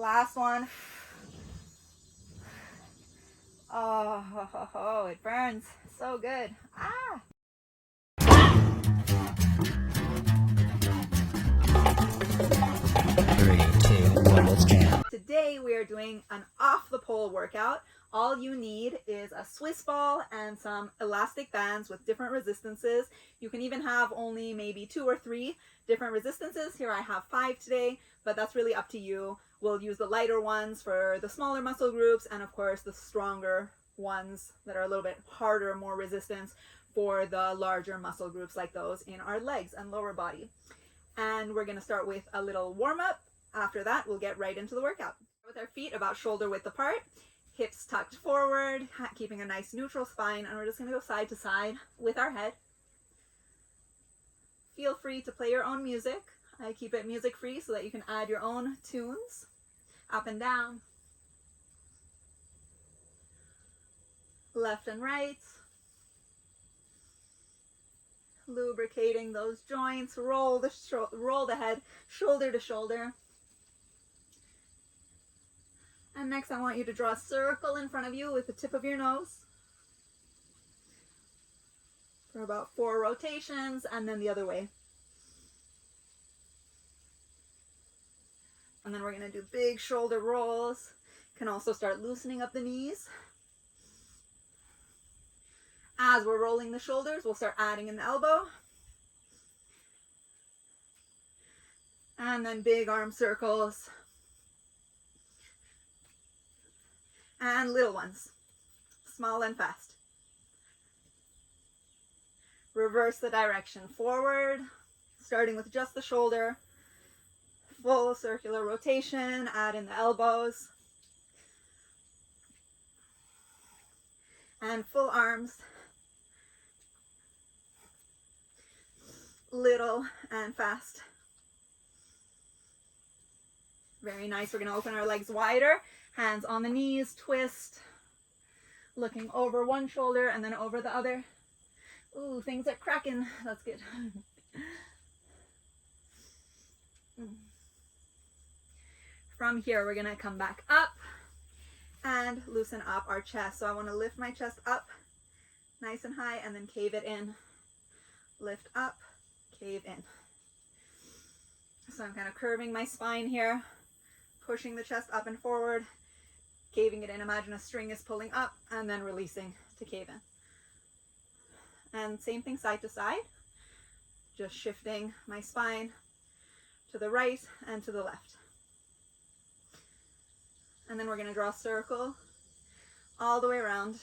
Last one. Oh, it burns. So good. Ah! 3, 2, 1, let's jam. Today we are doing an off the pole workout. All you need is a Swiss ball and some elastic bands with different resistances. You can even have only maybe 2 or 3 different resistances. Here I have 5 today, but that's really up to you. We'll use the lighter ones for the smaller muscle groups, and of course the stronger ones that are a little bit harder, more resistance for the larger muscle groups like those in our legs and lower body. And we're going to start with a little warm-up. After that, we'll get right into the workout. With our feet about shoulder width apart, hips tucked forward, keeping a nice neutral spine, and we're just going to go side to side with our head. Feel free to play your own music. I keep it music free so that you can add your own tunes, up and down, left and right. Lubricating those joints, roll the head shoulder to shoulder. And next I want you to draw a circle in front of you with the tip of your nose for about 4 rotations, and then the other way. And then we're going to do big shoulder rolls. Can also start loosening up the knees. As we're rolling the shoulders, we'll start adding in the elbow. And then big arm circles. And little ones, small and fast. Reverse the direction forward, starting with just the shoulder. Full circular rotation, add in the elbows. And full arms. Little and fast. Very nice. We're going to open our legs wider. Hands on the knees, twist. Looking over one shoulder and then over the other. Ooh, things are cracking. That's good. From here, we're going to come back up and loosen up our chest. So I want to lift my chest up nice and high and then cave it in. Lift up, cave in. So I'm kind of curving my spine here, pushing the chest up and forward, caving it in. Imagine a string is pulling up and then releasing to cave in. And same thing side to side, just shifting my spine to the right and to the left. And then we're going to draw a circle all the way around.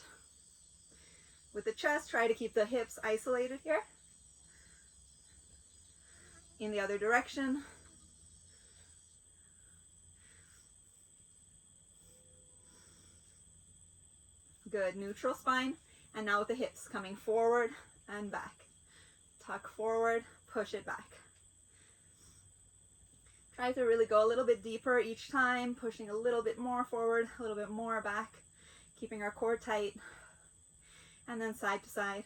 With the chest, try to keep the hips isolated here. In the other direction. Good, neutral spine. And now with the hips coming forward and back. Tuck forward, push it back. Try to really go a little bit deeper each time, pushing a little bit more forward, a little bit more back, keeping our core tight. And then side to side,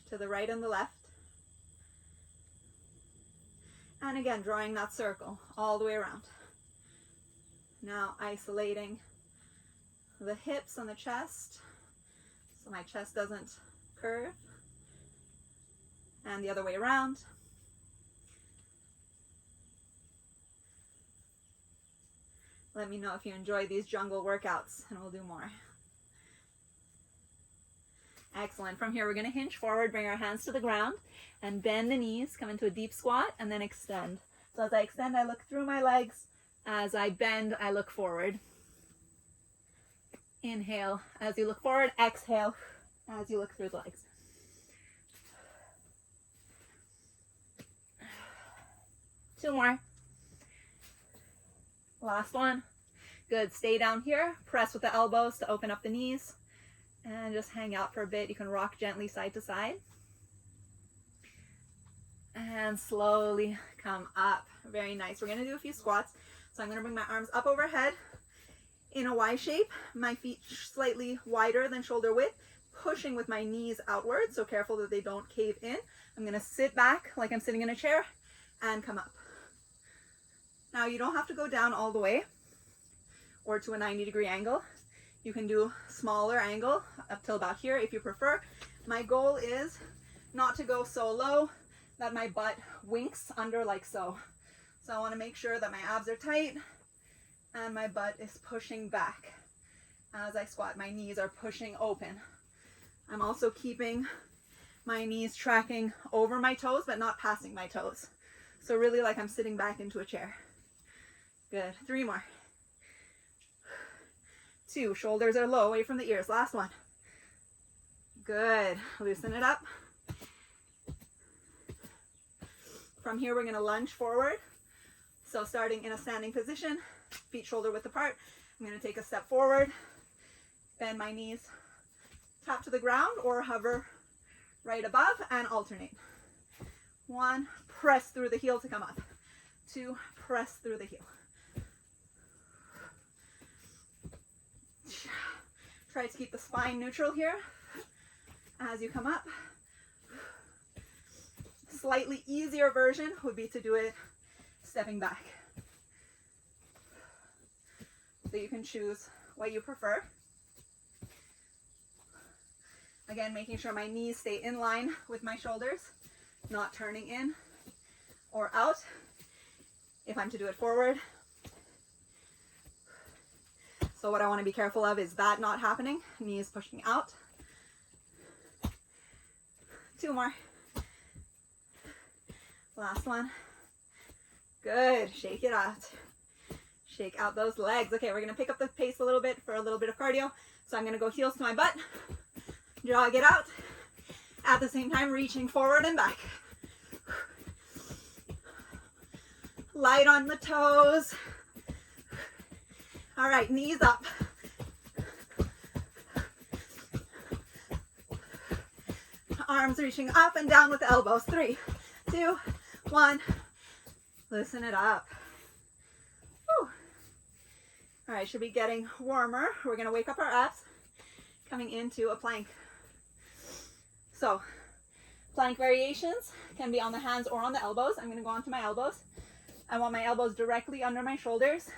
to the right and the left. And again, drawing that circle all the way around. Now isolating the hips and the chest, so my chest doesn't curve. And the other way around. Let me know if you enjoy these jungle workouts, and we'll do more. Excellent. From here, we're going to hinge forward, bring our hands to the ground, and bend the knees, come into a deep squat, and then extend. So as I extend, I look through my legs. As I bend, I look forward. Inhale as you look forward, exhale as you look through the legs. Two more. Last one. Good. Stay down here. Press with the elbows to open up the knees. And just hang out for a bit. You can rock gently side to side. And slowly come up. Very nice. We're going to do a few squats. So I'm going to bring my arms up overhead in a Y shape. My feet slightly wider than shoulder width. Pushing with my knees outward. So careful that they don't cave in. I'm going to sit back like I'm sitting in a chair and come up. Now you don't have to go down all the way or to a 90-degree angle. You can do smaller angle up till about here if you prefer. My goal is not to go so low that my butt winks under like so. So I want to make sure that my abs are tight and my butt is pushing back. As I squat, my knees are pushing open. I'm also keeping my knees tracking over my toes, but not passing my toes. So really like I'm sitting back into a chair. Good. 3 more. 2, shoulders are low, away from the ears. Last one. Good. Loosen it up. From here, we're going to lunge forward. So starting in a standing position, feet shoulder width apart. I'm going to take a step forward, bend my knees, tap to the ground or hover right above and alternate. 1, press through the heel to come up. 2, press through the heel. Try to keep the spine neutral here as you come up. Slightly easier version would be to do it stepping back. So you can choose what you prefer. Again, making sure my knees stay in line with my shoulders, not turning in or out. If I'm to do it forward. So what I want to be careful of is that not happening. Knees pushing out. 2 more. Last one. Good. Shake it out. Shake out those legs. Okay, we're going to pick up the pace a little bit for a little bit of cardio. So I'm going to go heels to my butt. Jog it out. At the same time, reaching forward and back. Light on the toes. All right, knees up. Arms reaching up and down with the elbows. 3, 2, 1. Loosen it up. Whew. All right, should be getting warmer. We're going to wake up our abs, coming into a plank. So, plank variations can be on the hands or on the elbows. I'm going to go onto my elbows. I want my elbows directly under my shoulders.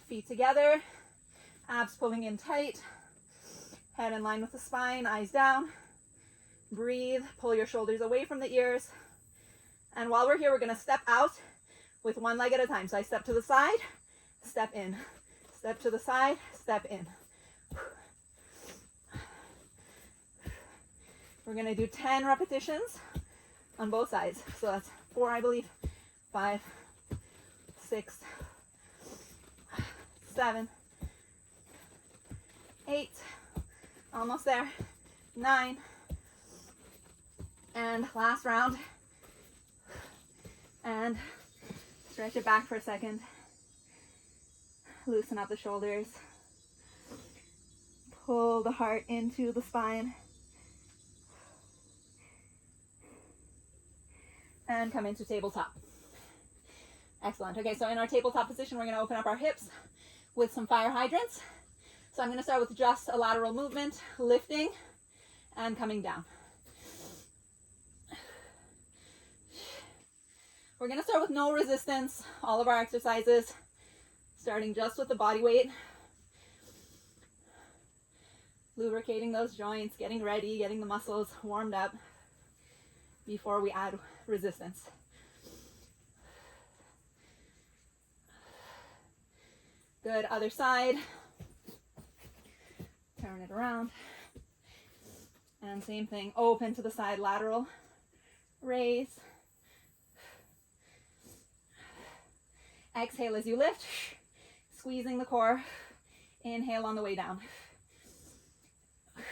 Feet together, abs pulling in tight, head in line with the spine, eyes down. Breathe, pull your shoulders away from the ears. And while we're here, we're going to step out with one leg at a time. So I step to the side, step in, step to the side, step in. We're going to do 10 repetitions on both sides. So that's 4, I believe, 5, 6, 7, 8, almost there, 9, and last round. And stretch it back for a second. Loosen up the shoulders. Pull the heart into the spine. And come into tabletop. Excellent. Okay, so in our tabletop position, we're going to open up our hips with some fire hydrants. So I'm going to start with just a lateral movement, lifting and coming down. We're going to start with no resistance, all of our exercises, starting just with the body weight. Lubricating those joints, getting ready, getting the muscles warmed up before we add resistance. Good, other side. Turn it around. And same thing, open to the side, lateral, raise. Exhale as you lift, squeezing the core. Inhale on the way down. You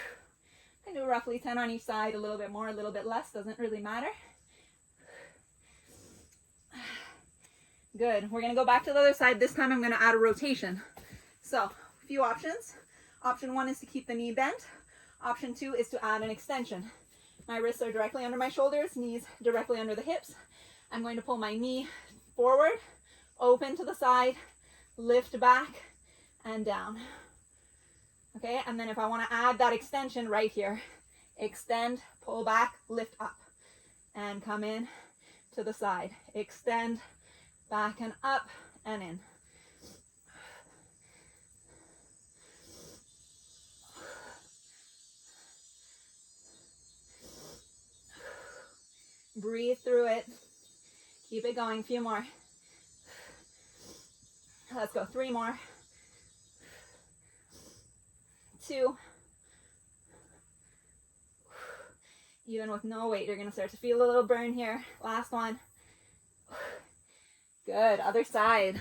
can do roughly 10 on each side, a little bit more, a little bit less, doesn't really matter. Good. We're going to go back to the other side. This time I'm going to add a rotation. So, a few options. Option 1 is to keep the knee bent. Option 2 is to add an extension. My wrists are directly under my shoulders, knees directly under the hips. I'm going to pull my knee forward, open to the side, lift back and down. Okay, and then if I want to add that extension right here, extend, pull back, lift up, and come in to the side. Extend back and up and in. Breathe through it. Keep it going. A few more. Let's go. 3 more. 2. Even with no weight, you're going to start to feel a little burn here. Last one. Good. Other side.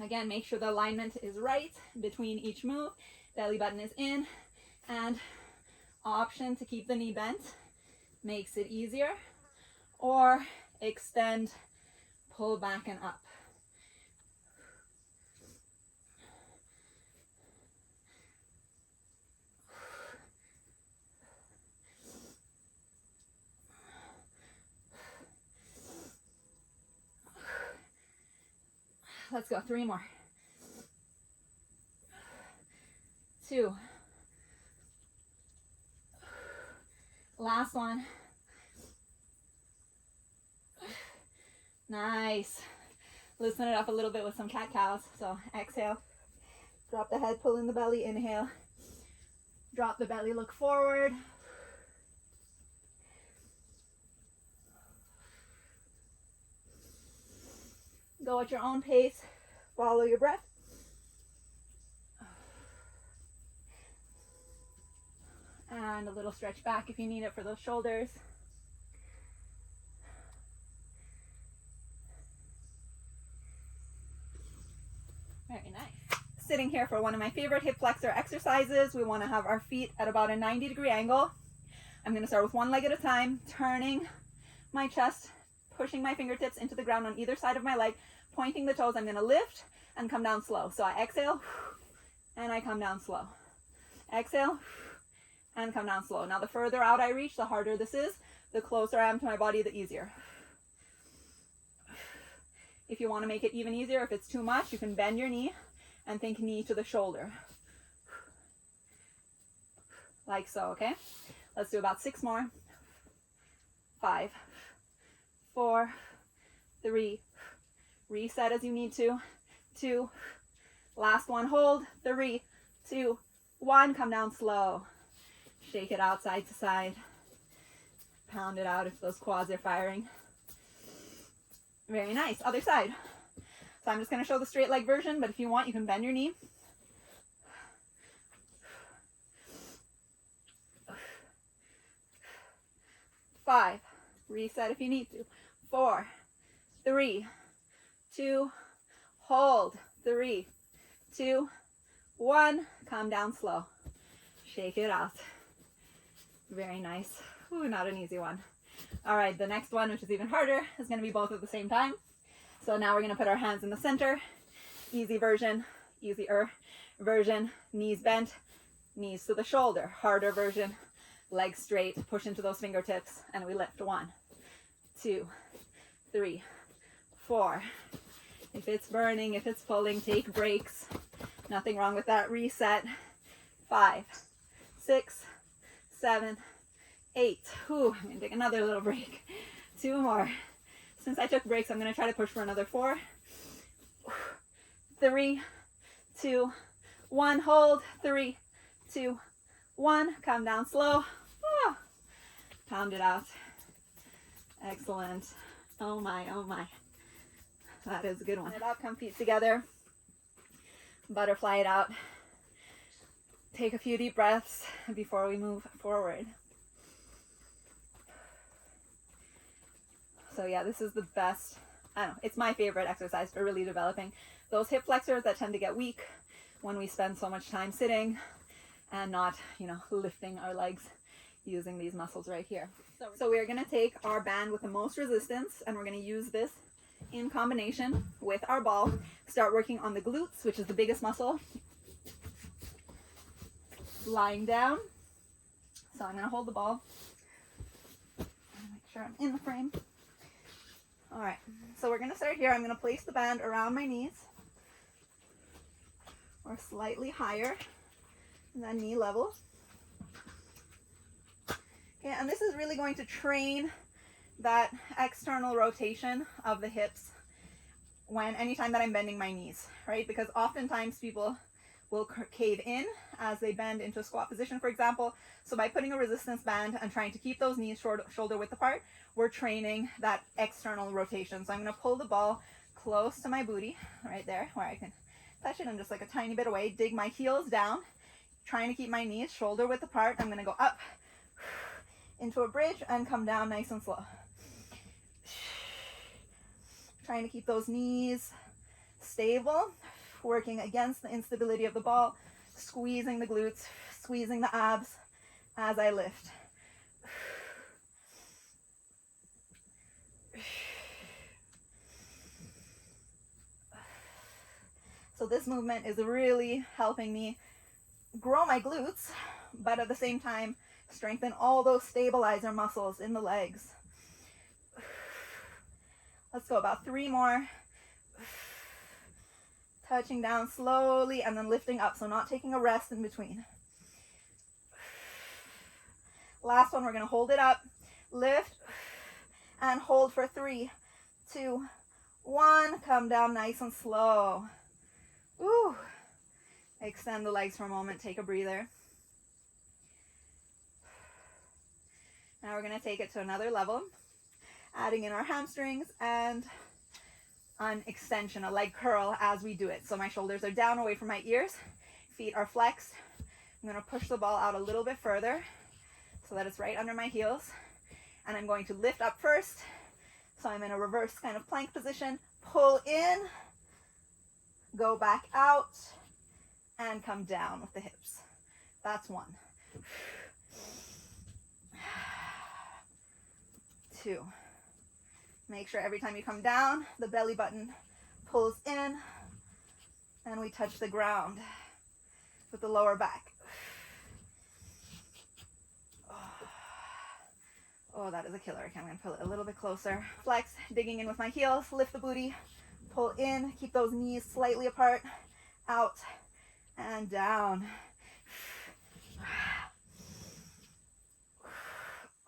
Again, make sure the alignment is right between each move. Belly button is in, and option to keep the knee bent makes it easier, or extend, pull back and up. Let's go. 3 more. 2. Last one. Nice. Loosen it up a little bit with some cat-cows. So exhale. Drop the head, pull in the belly. Inhale. Drop the belly, look forward. Go at your own pace. Follow your breath. And a little stretch back if you need it for those shoulders. Very nice. Sitting here for one of my favorite hip flexor exercises. We want to have our feet at about a 90-degree angle. I'm going to start with one leg at a time, turning my chest, pushing my fingertips into the ground on either side of my leg, pointing the toes. I'm going to lift and come down slow. So I exhale and I come down slow. Exhale and come down slow. Now the further out I reach, the harder this is. The closer I am to my body, the easier. If you want to make it even easier, if it's too much, you can bend your knee and think knee to the shoulder. Like so, okay? Let's do about 6 more. 5, 4, 3, reset as you need to. 2, last one, hold. 3, 2, 1, come down slow. Shake it out side to side. Pound it out if those quads are firing. Very nice. Other side. So I'm just going to show the straight leg version, but if you want, you can bend your knee. 5, reset if you need to. 4, 3, 2, hold. 3, 2, 1, come down slow. Shake it out. Very nice. Ooh, not an easy one. All right, the next one, which is even harder, is going to be both at the same time. So now we're going to put our hands in the center. Easy version, easier version, knees bent, knees to the shoulder. Harder version, legs straight, push into those fingertips, and we lift. 1, 2, 3, 4. If it's burning, if it's pulling, take breaks. Nothing wrong with that. Reset. 5, 6, 7, 8. Ooh, I'm going to take another little break. 2 more. Since I took breaks, I'm going to try to push for another 4. 3, 2, 1. Hold. 3, 2, 1. Come down slow. Oh. Pound it out. Excellent. Oh my, oh my. That is a good one. It up, come feet together. Butterfly it out. Take a few deep breaths before we move forward. So yeah, this is the best, I don't know, it's my favorite exercise for really developing those hip flexors that tend to get weak when we spend so much time sitting and not, lifting our legs using these muscles right here. So we're going to take our band with the most resistance, and we're going to use this in combination with our ball. Start working on the glutes, which is the biggest muscle. Lying down. So I'm going to hold the ball. Make sure I'm in the frame. All right, so we're going to start here. I'm going to place the band around my knees, or slightly higher than knee level. Okay, and this is really going to train that external rotation of the hips anytime that I'm bending my knees, right? Because oftentimes people will cave in as they bend into a squat position, for example. So by putting a resistance band and trying to keep those knees shoulder width apart, we're training that external rotation. So I'm going to pull the ball close to my booty, right there, where I can touch it. I'm just like a tiny bit away, dig my heels down, trying to keep my knees shoulder width apart. I'm going to go up into a bridge and come down nice and slow. Trying to keep those knees stable, working against the instability of the ball, squeezing the glutes, squeezing the abs as I lift. So this movement is really helping me grow my glutes, but at the same time, strengthen all those stabilizer muscles in the legs. Let's go about 3 more. Touching down slowly and then lifting up, so not taking a rest in between. Last one, we're going to hold it up, lift, and hold for 3, 2, 1. Come down nice and slow. Ooh. Extend the legs for a moment, take a breather. Now we're going to take it to another level, adding in our hamstrings and an extension, a leg curl as we do it. So my shoulders are down away from my ears, feet are flexed. I'm going to push the ball out a little bit further so that it's right under my heels. And I'm going to lift up first. So I'm in a reverse kind of plank position, pull in, go back out, and come down with the hips. That's 1. 2. Make sure every time you come down, the belly button pulls in and we touch the ground with the lower back. Oh, that is a killer. Okay, I'm going to pull it a little bit closer. Flex, digging in with my heels, lift the booty, pull in, keep those knees slightly apart, out and down.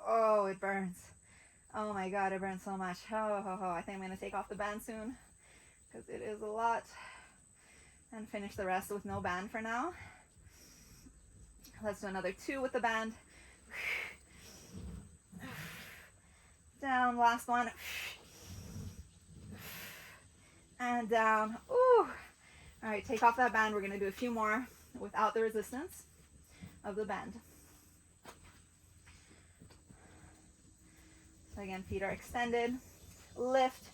Oh, it burns. Oh my God, it burns so much. I think I'm going to take off the band soon because it is a lot. And finish the rest with no band for now. Let's do another 2 with the band. Down, last one. And down. Ooh. All right, take off that band. We're going to do a few more without the resistance of the band. So again, feet are extended. Lift,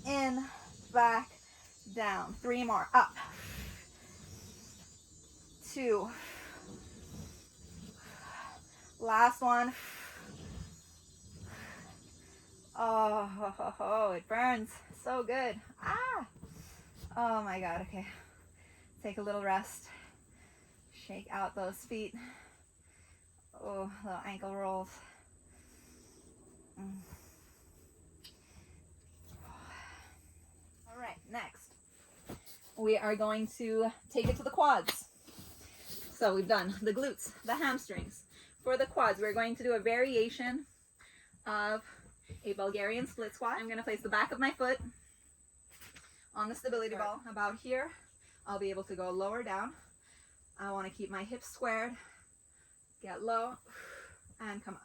in, back, down. 3 more. Up. 2. Last one. Oh, it burns. So good. Ah. Oh my God. Okay. Take a little rest. Shake out those feet. Oh, little ankle rolls. All right, next we are going to take it to the quads. So we've done the glutes, the hamstrings. For the quads, we're going to do a variation of a Bulgarian split squat. I'm going to place the back of my foot on the stability ball about here. I'll be able to go lower down. I want to keep my hips squared, get low, and come up.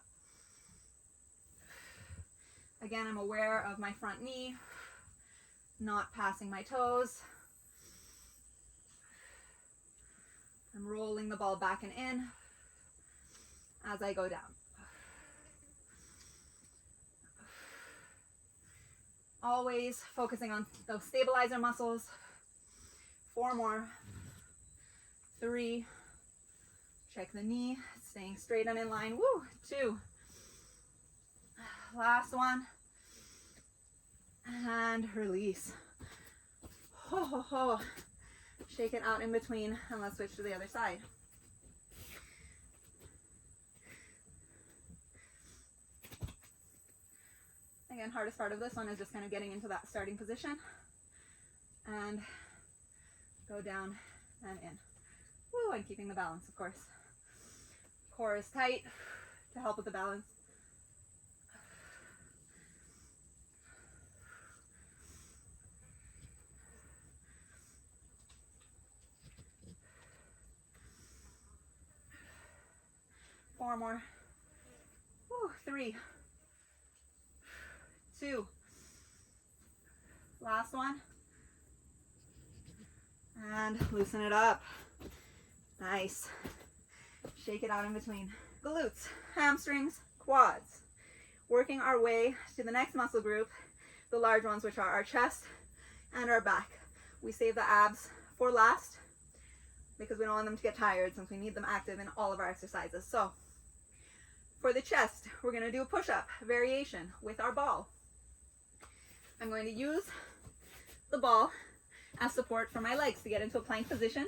Again, I'm aware of my front knee, not passing my toes. I'm rolling the ball back and in as I go down. Always focusing on those stabilizer muscles. 4 more. 3. Check the knee, staying straight and in line. Woo! 2. Last one. And release. Ho, ho, ho. Shake it out in between and let's switch to the other side. Again, hardest part of this one is just kind of getting into that starting position and go down and in. Woo, and keeping the balance, of course. Core is tight to help with the balance. more. Whew, 3, 2, last one. And loosen it up. Nice. Shake it out in between. Glutes, hamstrings, quads. Working our way to the next muscle group, the large ones, which are our chest and our back. We save the abs for last because we don't want them to get tired, since we need them active in all of our exercises. So for the chest, we're going to do a push-up variation with our ball. I'm going to use the ball as support for my legs to get into a plank position.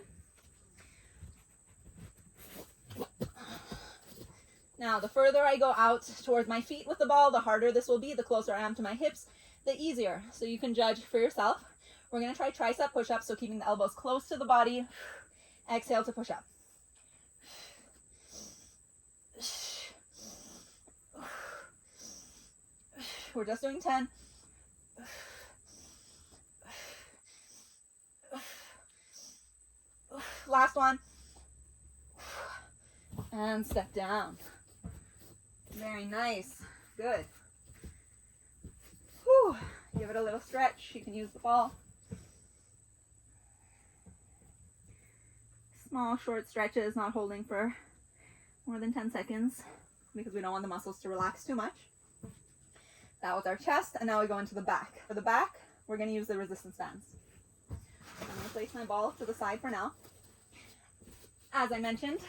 Now, the further I go out towards my feet with the ball, the harder this will be. The closer I am to my hips, the easier. So you can judge for yourself. We're going to try tricep push-ups, so keeping the elbows close to the body. Exhale to push up. We're just doing 10. Last one. And step down. Very nice. Good. Whew. Give it a little stretch. You can use the ball. Small, short stretches, not holding for more than 10 seconds because we don't want the muscles to relax too much. That was our chest, and now we go into the back. For the back, we're going to use the resistance bands. I'm going to place my ball to the side for now. As I mentioned,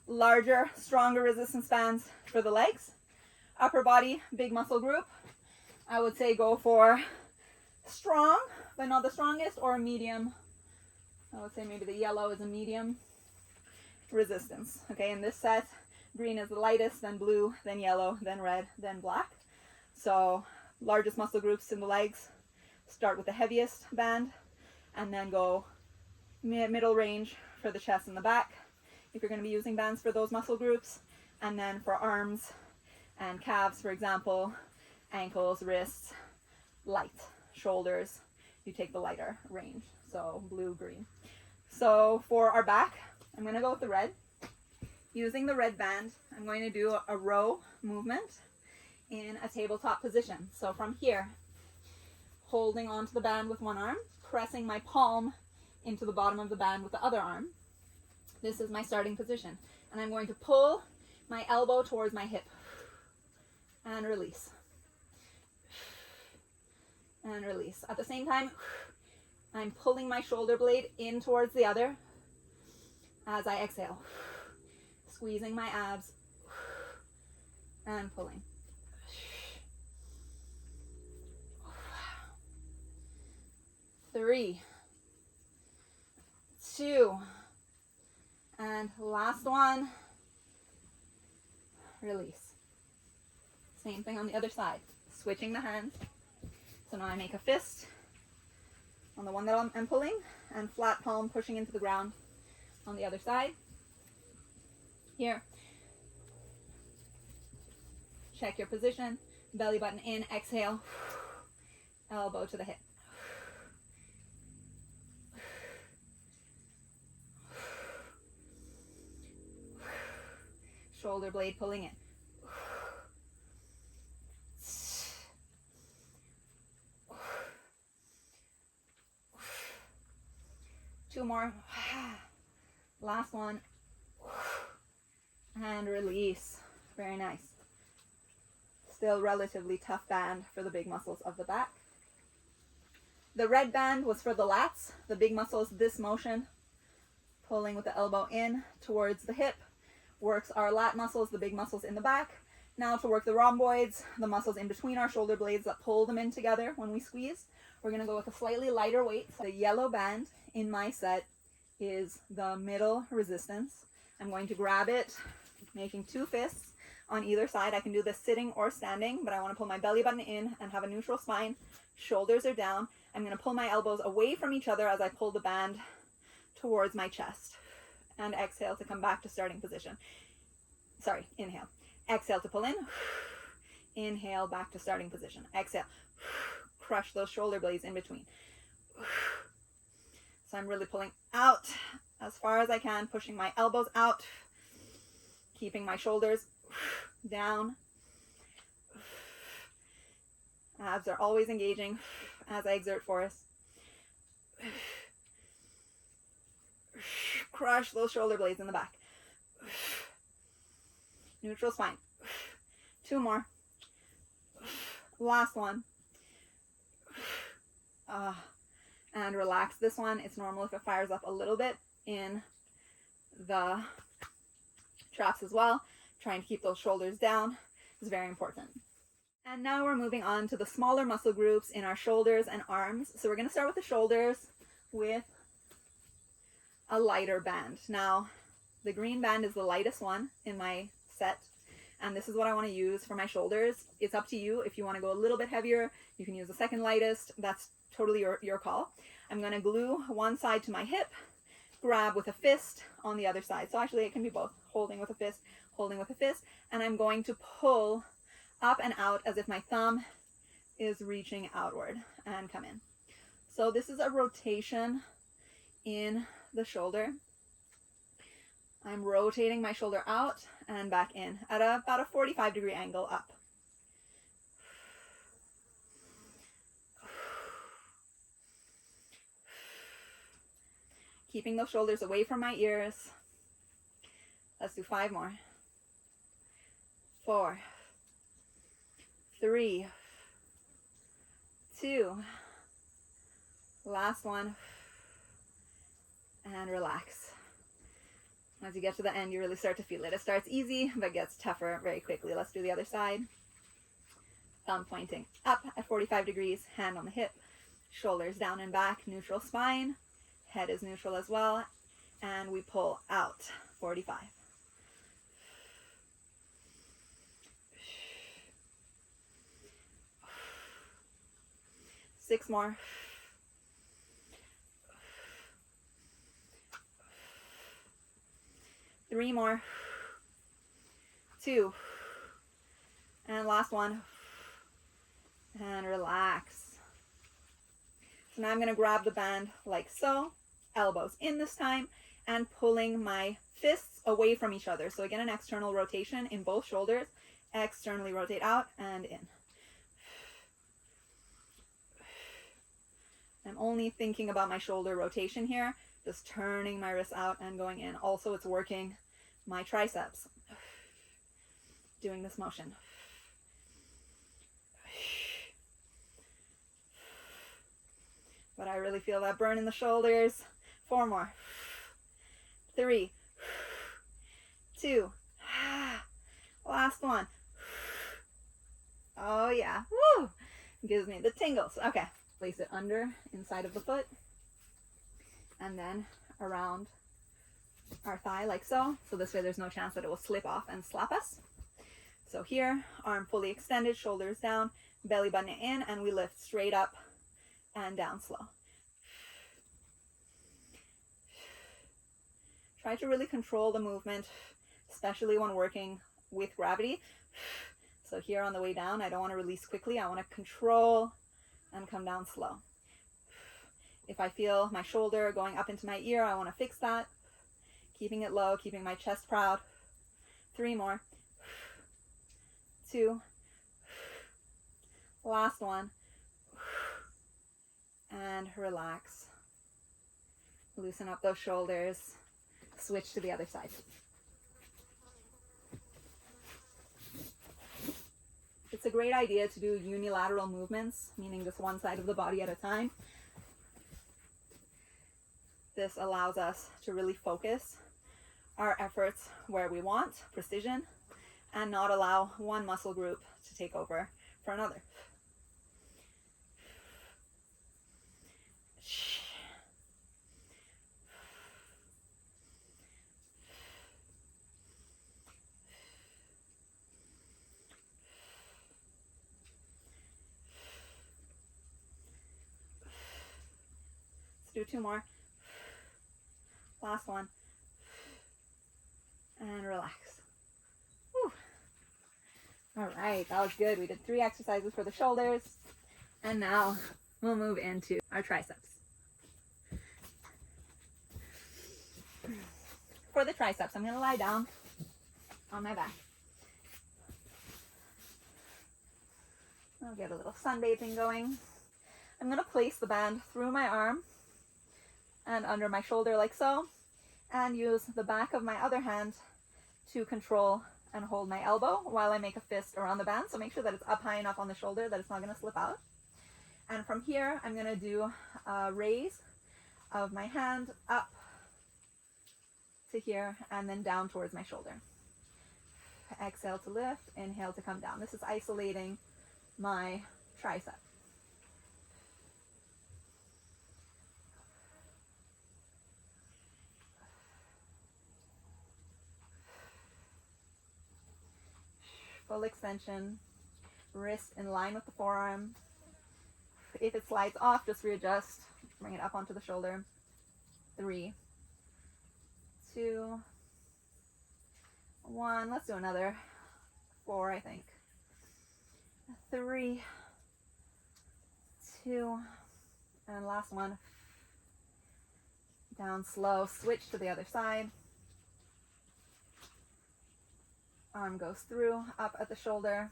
larger, stronger resistance bands for the legs. Upper body, big muscle group. I would say go for strong, but not the strongest, or medium. I would say maybe the yellow is a medium resistance. Okay, in this set, green is the lightest, then blue, then yellow, then red, then black. So largest muscle groups in the legs, start with the heaviest band, and then go middle range for the chest and the back, if you're going to be using bands for those muscle groups. And then for arms and calves, for example, ankles, wrists, light. Shoulders, you take the lighter range, so blue, green. So for our back, I'm going to go with the red. Using the red band, I'm going to do a row movement in a tabletop position. So from here, holding onto the band with one arm, pressing my palm into the bottom of the band with the other arm. This is my starting position. And I'm going to pull my elbow towards my hip and release. And release. At the same time, I'm pulling my shoulder blade in towards the other as I exhale. Squeezing my abs and pulling. 3, 2, and last one. Release. Same thing on the other side. Switching the hands. So now I make a fist on the one that I'm pulling, and flat palm pushing into the ground on the other side. Here. Check your position. Belly button in, exhale. Elbow to the hip. Shoulder blade pulling in. 2 more. Last one. And release. Very nice. Still relatively tough band for the big muscles of the back. The red band was for the lats, the big muscles. This motion, pulling with the elbow in towards the hip, works our lat muscles, the big muscles in the back. Now to work the rhomboids, the muscles in between our shoulder blades that pull them in together when we squeeze. We're going to go with a slightly lighter weight. The yellow band in my set is the middle resistance. I'm going to grab it, making 2 fists on either side. I can do this sitting or standing, but I want to pull my belly button in and have a neutral spine. Shoulders are down. I'm going to pull my elbows away from each other as I pull the band towards my chest. And exhale to come back to starting position. Sorry, inhale. Exhale to pull in. Inhale, back to starting position. Exhale. Crush those shoulder blades in between. So I'm really pulling out as far as I can, pushing my elbows out keeping my shoulders down. Abs are always engaging as I exert force. Crush those shoulder blades in the back. Neutral spine. 2 more. Last one. And relax this one. It's normal if it fires up a little bit in the traps as well. Trying to keep those shoulders down is very important. And now we're moving on to the smaller muscle groups in our shoulders and arms. So we're going to start with the shoulders with a lighter band. Now, the green band is the lightest one in my set, and this is what I want to use for my shoulders. It's up to you. If you want to go a little bit heavier, you can use the second lightest. That's totally your call. I'm going to glue one side to my hip, grab with a fist on the other side. So actually it can be both, holding with a fist, and I'm going to pull up and out as if my thumb is reaching outward and come in. So this is a rotation in the shoulder. I'm rotating my shoulder out and back in at about a 45-degree angle up. Keeping those shoulders away from my ears. Let's do 5 more. 4, 3, 2, last one, and relax. As you get to the end, you really start to feel it. It starts easy, but gets tougher very quickly. Let's do the other side. Thumb pointing up at 45 degrees, hand on the hip, shoulders down and back, neutral spine, head is neutral as well, and we pull out, 45. 6 more. 3 more. 2. And last one. And relax. So now I'm going to grab the band like so, elbows in this time, and pulling my fists away from each other. So again, an external rotation in both shoulders. Externally rotate out and in. I'm only thinking about my shoulder rotation here, just turning my wrists out and going in. Also, it's working my triceps, doing this motion. But I really feel that burn in the shoulders. 4 more. 3, 2, last one. Oh yeah, woo! Gives me the tingles. Okay. Place it under, inside of the foot, and then around our thigh like so. So this way there's no chance that it will slip off and slap us. So here, arm fully extended, shoulders down, belly button in, and we lift straight up and down slow. Try to really control the movement, especially when working with gravity. So here on the way down, I don't want to release quickly. I want to control and come down slow. If I feel my shoulder going up into my ear, I want to fix that. Keeping it low, keeping my chest proud. 3 more. 2. Last one. And relax. Loosen up those shoulders. Switch to the other side. It's a great idea to do unilateral movements, meaning just one side of the body at a time. This allows us to really focus our efforts where we want, precision, and not allow one muscle group to take over for another. Do 2 more. Last one. And relax. Whew. All right, that was good. We did 3 exercises for the shoulders. And now we'll move into our triceps. For the triceps, I'm going to lie down on my back. I'll get a little sunbathing going. I'm going to place the band through my arm and under my shoulder like so, and use the back of my other hand to control and hold my elbow while I make a fist around the band. So make sure that it's up high enough on the shoulder that it's not going to slip out. And from here, I'm going to do a raise of my hand up to here and then down towards my shoulder. Exhale to lift, inhale to come down. This is isolating my tricep. Full extension, wrist in line with the forearm. If it slides off, just readjust, bring it up onto the shoulder. 3, 2, 1. Let's do another 4, I think. 3, 2, and last one. Down slow, switch to the other side. Arm goes through, up at the shoulder,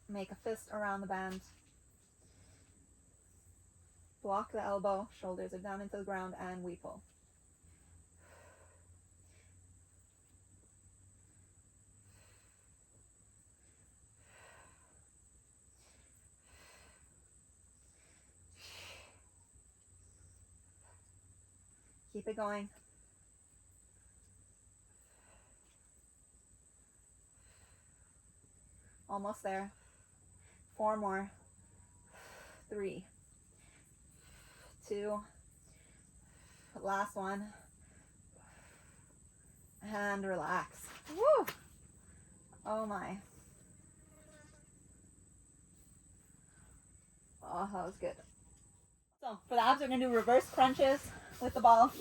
make a fist around the band. Block the elbow, shoulders are down into the ground, and we pull. Keep it going. Almost there. 4 more. 3, 2, last one, and relax. Woo! Oh my. Oh, that was good. So for the abs, we're going to do reverse crunches with the ball.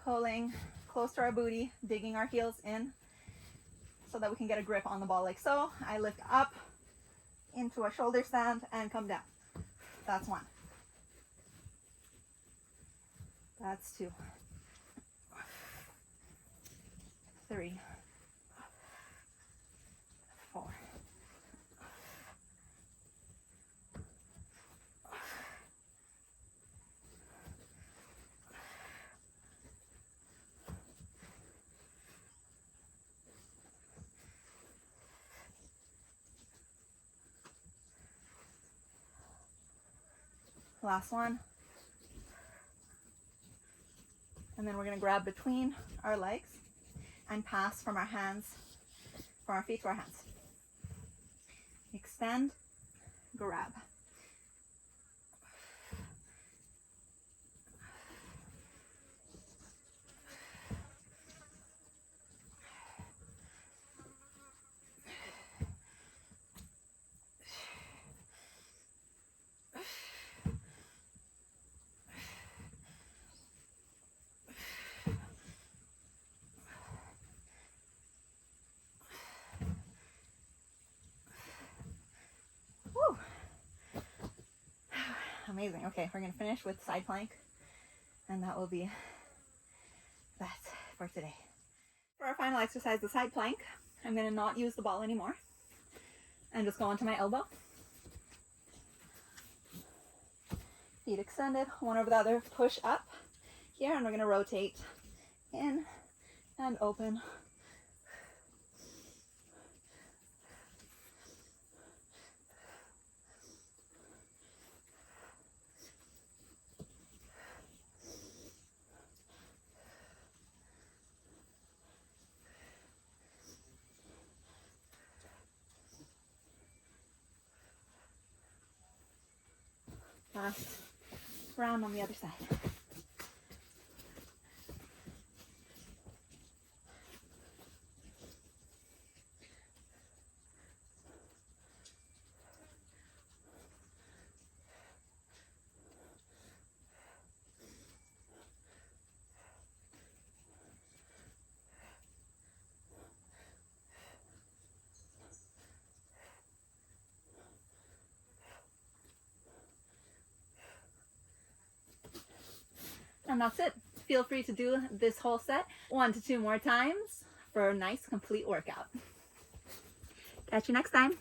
Pulling close to our booty, digging our heels in so that we can get a grip on the ball like so. I lift up into a shoulder stand and come down. That's 1. That's 2. 3, 4. Last one. And then we're going to grab between our legs and pass from our feet to our hands. Extend, grab. Amazing. Okay, we're going to finish with side plank, and that will be that for today. For our final exercise, the side plank, I'm going to not use the ball anymore and just go onto my elbow. Feet extended, one over the other, push up here, and we're going to rotate in and open. Last round on the other side. And that's it. feel free to do this whole set 1 to 2 more times for a nice complete workout. Catch you next time.